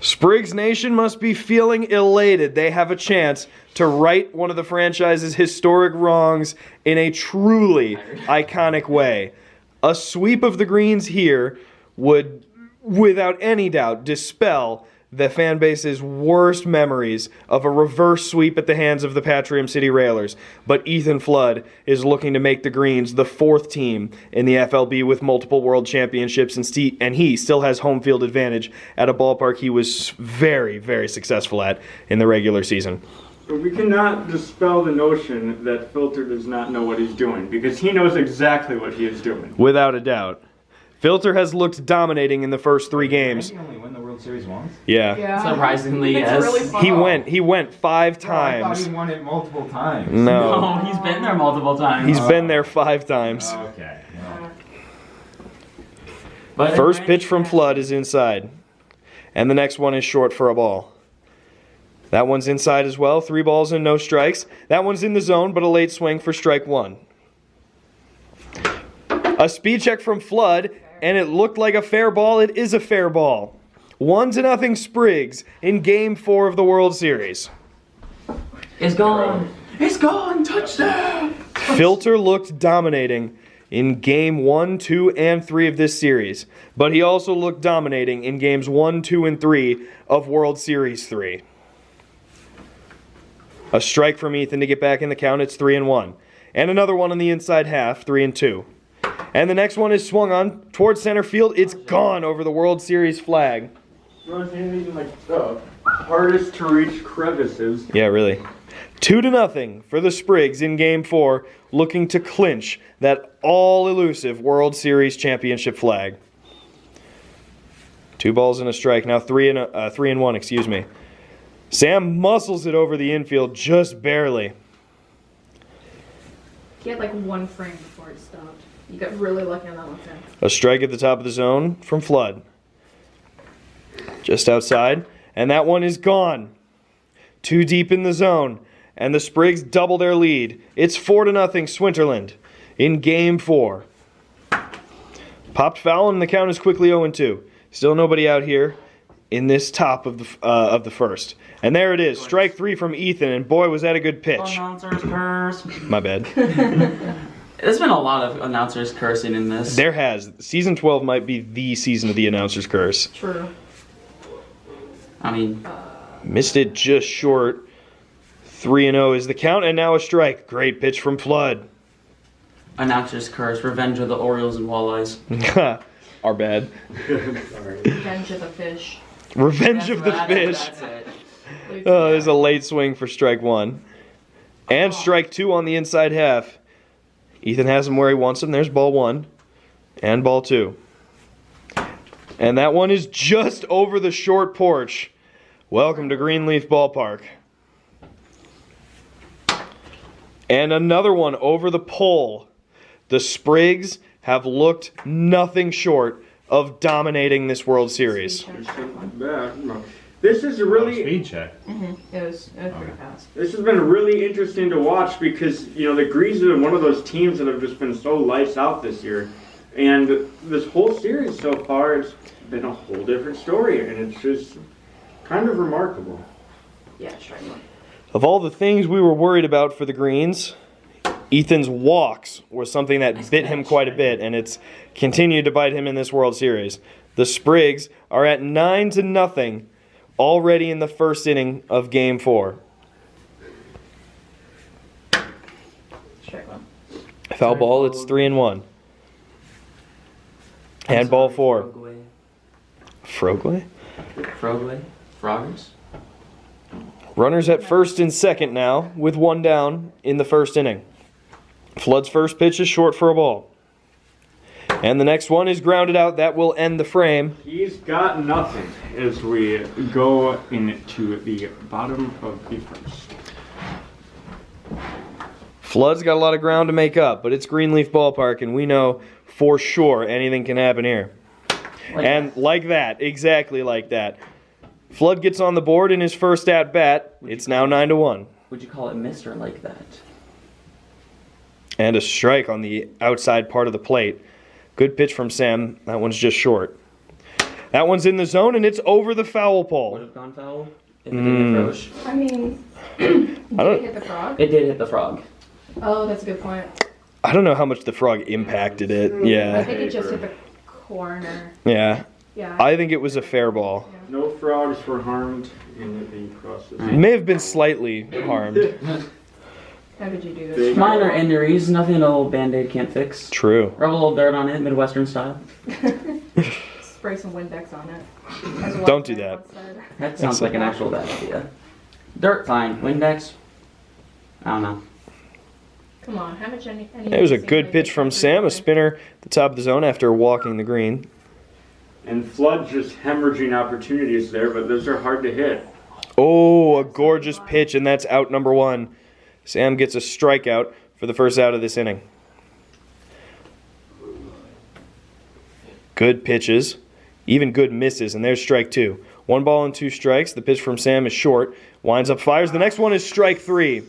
Spriggs Nation must be feeling elated. They have a chance to right one of the franchise's historic wrongs in a truly iconic way. A sweep of the greens here would, without any doubt, dispel the fan base's worst memories of a reverse sweep at the hands of the Patrium City Railers. But Ethan Flood is looking to make the Greens the 4th team in the FLB with multiple world championships, and he still has home field advantage at a ballpark he was very, very successful at in the regular season. But we cannot dispel the notion that Filter does not know what he's doing, because he knows exactly what he is doing. Without a doubt. Filter has looked dominating in the first 3 games. Did he only win the World Series once? Yeah. Surprisingly, yes. Really he went 5 times. I thought he won it multiple times. No. He's been there multiple times. He's been there 5 times. Okay. No. But First pitch from Flood is inside. And the next one is short for a ball. That one's inside as well. 3 balls and no strikes. That one's in the zone, but a late swing for strike 1. A speed check from Flood, and it looked like a fair ball. It is a fair ball. 1-0 Spriggs in Game 4 of the World Series. It's gone. It's gone. Touchdown. Filter looked dominating in Game 1, 2, and 3 of this series, but he also looked dominating in Games 1, 2, and 3 of World Series 3. A strike from Ethan to get back in the count. It's 3-1. And another one on the inside half, 3-2. And the next one is swung on towards center field. It's gone over the World Series flag. Even like the hardest to reach crevices. Yeah, really. 2-0 for the Spriggs in Game 4, looking to clinch that all-elusive World Series championship flag. 2 balls and a strike. Now 3-1, excuse me. Sam muscles it over the infield just barely. He had like 1 frame before it stopped. You got really lucky on that one, Sam. A strike at the top of the zone from Flood. Just outside, and that one is gone. 2 deep in the zone, and the Spriggs double their lead. It's 4-0 Swinterland in Game 4. Popped foul, and the count is quickly 0-2. Still nobody out here in this top of the first. And there it is, strike 3 from Ethan, and boy, was that a good pitch. Announcer's curse. My bad. There's been a lot of announcers cursing in this. There has. Season 12 might be the season of the announcer's curse. True. I mean, Missed it just short. 3-0 is the count, and now a strike. Great pitch from Flood. announcer's curse, revenge of the Orioles and Walleyes. Our bad. Revenge of the fish. Revenge of the fish. That's it. There's a late swing for strike 1. And strike 2 on the inside half. Ethan has him where he wants him. There's ball 1 and ball 2. And that one is just over the short porch. Welcome to Greenleaf Ballpark. And another one over the pole. The Spriggs have looked nothing short of dominating this World Series. This is a really speed check. It was pretty fast. This has been really interesting to watch because, you know, the Greens have been one of those teams that have just been so lights out this year. And this whole series so far, it's been a whole different story. And it's just kind of remarkable. Yeah, strike 1. Of all the things we were worried about for the Greens, Ethan's walks were something that bit him quite a bit, and it's continued to bite him in this World Series. The Spriggs are at 9-0 already in the first inning of Game 4. Strike 1. Foul ball, it's 3-1. And ball 4. Frogley? Frogley? Froggers? Runners at first and second now, with one down in the first inning. Flood's first pitch is short for a ball. And the next one is grounded out. That will end the frame. He's got nothing as we go into the bottom of the first. Flood's got a lot of ground to make up, but it's Greenleaf Ballpark, and we know for sure anything can happen here. Like that, exactly like that. Flood gets on the board in his first at-bat. It's now 9-1. Would you call it Mr. like that? And a strike on the outside part of the plate. Good pitch from Sam. That one's just short. That one's in the zone, and it's over the foul Would pole. have gone foul if it didn't approach. I mean, did it hit the frog? It did hit the frog. Oh, that's a good point. I don't know how much the frog impacted it. I Yeah. think it just hit the corner. Yeah. Yeah. I think it was a fair ball. No frogs were harmed in the process. It may have been slightly harmed. How did you do this? Minor injuries, nothing a little band-aid can't fix. True. Rub a little dirt on it, Midwestern style. Spray some Windex on it. As a Don't do white man that. once said. That sounds like an actual bad idea. Dirt, fine. Windex? I don't know. Come on, how much any It was a seems good like pitch it's from every Sam, a day. spinner at the top of the zone after walking the green. And Flood just hemorrhaging opportunities there, but those are hard to hit. Oh, a gorgeous pitch, and that's out number 1. Sam gets a strikeout for the first out of this inning. Good pitches, even good misses, and there's strike 2. 1 ball and 2 strikes. The pitch from Sam is short. Winds up, fires. The next one is strike 3.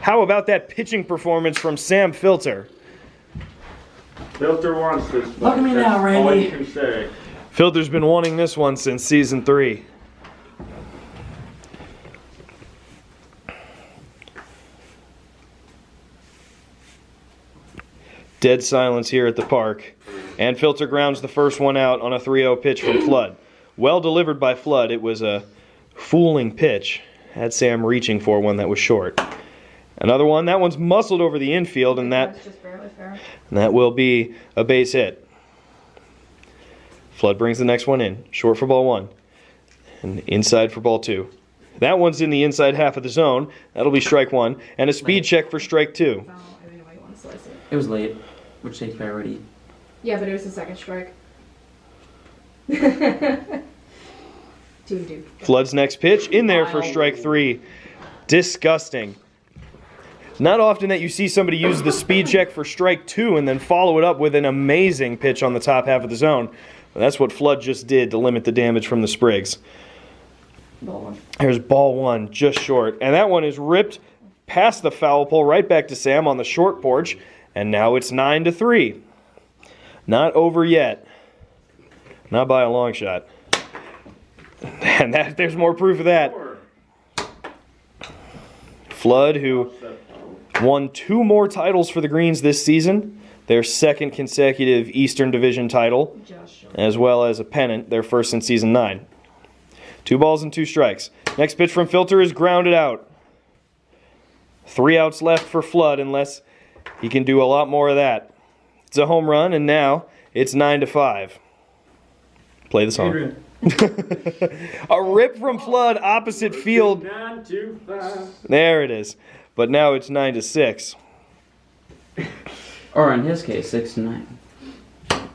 How about that pitching performance from Sam Filter? Filter wants this. Look at me That's now, all Randy. you can say. Filter's been wanting this one since season 3. Dead silence here at the park. And Filter grounds the first one out on a 3-0 pitch from Flood. Well delivered by Flood. It was a fooling pitch. Had Sam reaching for one that was short. Another one. That one's muscled over the infield, and That's just barely fair. that will be a base hit. Flood brings the next one in. Short for ball 1. And inside for ball 2. That one's in the inside half of the zone. That'll be strike 1. And a speed check for strike 2. Oh, I mean, you want to slice it. It was late, which takes priority. Yeah, but it was the second strike. Dude. Flood's next pitch in there for strike 3. Disgusting. Not often that you see somebody use the speed check for strike 2 and then follow it up with an amazing pitch on the top half of the zone. But that's what Flood just did to limit the damage from the Sprigs. Ball one. Here's ball 1, just short. And that one is ripped past the foul pole, right back to Sam on the short porch. And now it's 9-3. Not over yet. Not by a long shot. And there's more proof of that. Flood, who won 2 more titles for the Greens this season. Their second consecutive Eastern Division title, Just short. as well as a pennant, their first in season 9. 2 balls and 2 strikes. Next pitch from Filter is grounded out. 3 outs left for Flood unless he can do a lot more of that. It's a home run, and now it's 9-5. Play the song. A rip from Flood opposite field. 9-5. There it is. But now it's 9-6. Or in his case, 6-9.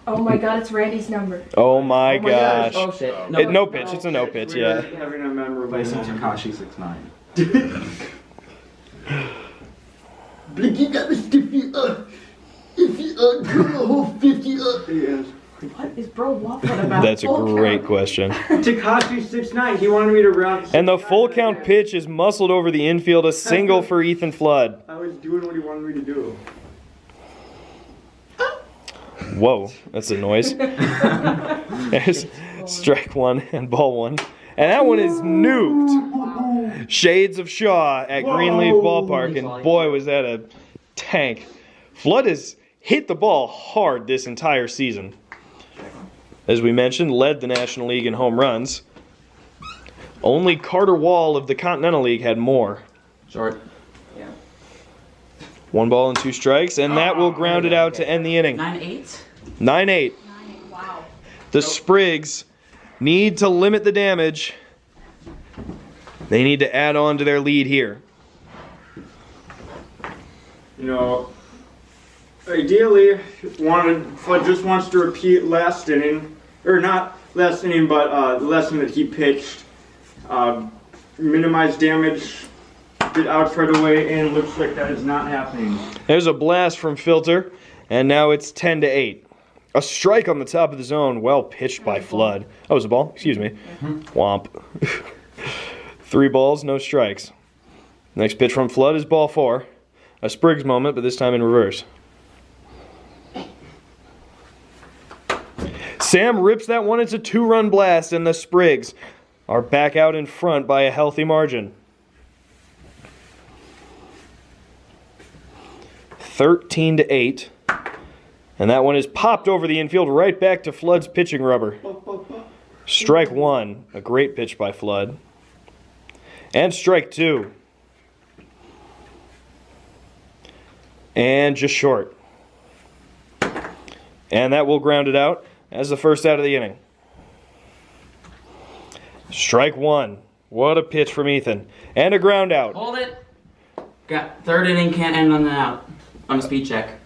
Oh my god, it's Randy's number. Oh my Oh gosh. Oh shit. No pitch. It's a no pitch, We're yeah. having a memorable Play some moment. Takashi 6'9". Blinky got the stiffy up. If you do a whole 50 up. Yes. What is bro waffling about? That's a Full great count. question. Takashi 6'9". He wanted me to round. And the 6'9" full count pitch is muscled over the infield, a single for Ethan Flood. I was doing what he wanted me to do. Whoa, that's a noise. There's strike 1 and ball 1. And that one is nuked. Shades of Shaw at Greenleaf Ballpark, and boy, was that a tank. Flood has hit the ball hard this entire season. As we mentioned, led the National League in home runs. Only Carter Wall of the Continental League had more. Short. 1 ball and 2 strikes, and that will ground it out to end the inning. 9-8? 9-8. Wow. The Sprigs need to limit the damage. They need to add on to their lead here. You know, ideally, Flood just wants to repeat last inning, or not last inning, but the lesson that he pitched. Minimize damage, get outs right away, and it looks like that is not happening. There's a blast from Filter, and now it's 10-8. A strike on the top of the zone, well pitched by Flood. Oh, it was a ball? Excuse me. Womp. 3 balls, no strikes. Next pitch from Flood is ball 4. A Spriggs moment, but this time in reverse. Sam rips that one. It's a 2-run blast, and the Sprigs are back out in front by a healthy margin. 13-8. And that one is popped over the infield right back to Flood's pitching rubber. Strike 1. A great pitch by Flood. And strike 2. And just short. And that will ground it out as the first out of the inning. Strike 1. What a pitch from Ethan. And a ground out. Hold it. Got third inning, can't end on an out. On a speed check.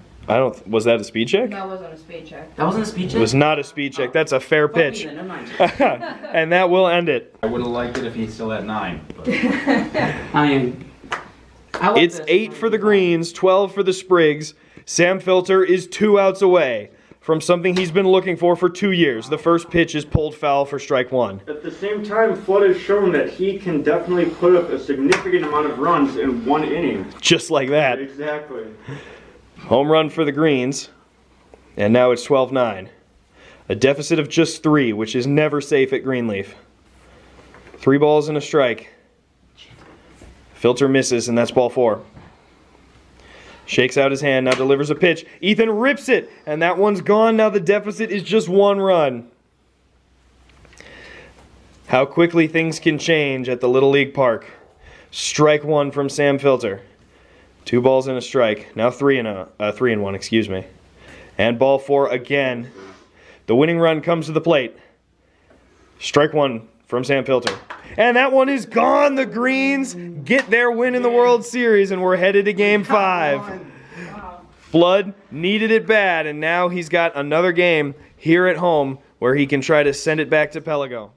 Was that a speed check? That wasn't a speed check. That wasn't a speed check? It was not a speed check. That's a fair pitch. Never mind. And that will end it. I would have liked it if he's still at 9. But I love It's this. 8 for the Greens, 12 for the Sprigs. Sam Filter is 2 outs away from something he's been looking for 2 years. The first pitch is pulled foul for strike 1. At the same time, Flood has shown that he can definitely put up a significant amount of runs in one inning. Just like that. Exactly. Home run for the Greens. And now it's 12-9. A deficit of just 3, which is never safe at Greenleaf. 3 balls and a strike. Filter misses, and that's ball 4. Shakes out his hand, now delivers a pitch. Ethan rips it, and that one's gone. Now the deficit is just 1 run. How quickly things can change at the Little League Park. Strike 1 from Sam Filter. 2 balls and a strike. Now 3 and 1, excuse me. And ball 4 again. The winning run comes to the plate. Strike 1 from Sam Filter. And that one is gone. The Greens get their win in the World Series, and we're headed to Game 5. Flood needed it bad, and now he's got another game here at home where he can try to send it back to Pelago.